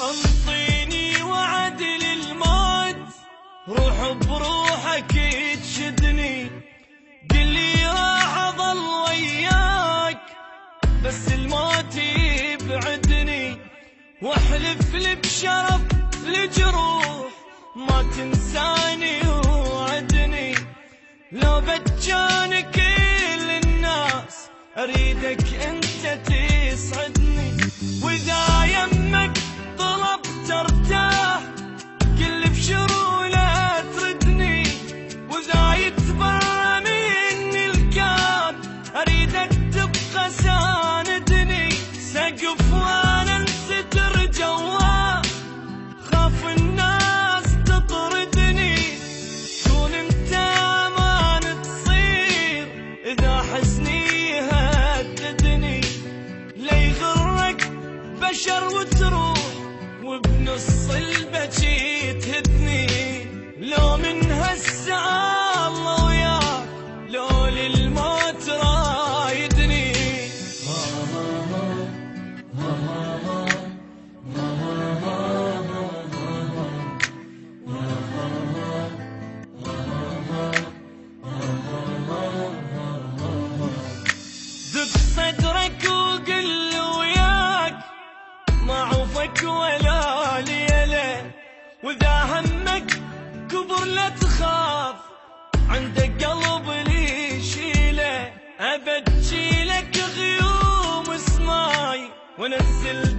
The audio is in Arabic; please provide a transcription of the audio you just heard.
انطيني وعد للموت، روح بروحك تشدني، قلي راح اظل وياك بس الموت يبعدني، واحلف لي بشرف الجروح ما تنساني وعدني، لو بتجاني كل الناس اريدك انت تسعدني، واذا يمك طلبت ارتاح كل بشروله تردني، واذا يتبرى مني الكاب اريدك تبقى ساندني، سقف وانا انستر جواه خاف الناس تطردني، كون انت امان تصير اذا حزني يهددني، لا يغرك بشر وتروح وبنص البكي تهدني، لو من هالساعة الله وياك لو للموت رايدني. دق صدرك وقل وياك ما عوفك ولا ليلة، واذا همك كبر لا تخاف عندك قلب لي يشيله، ابد شيلك غيوم سماي وانزل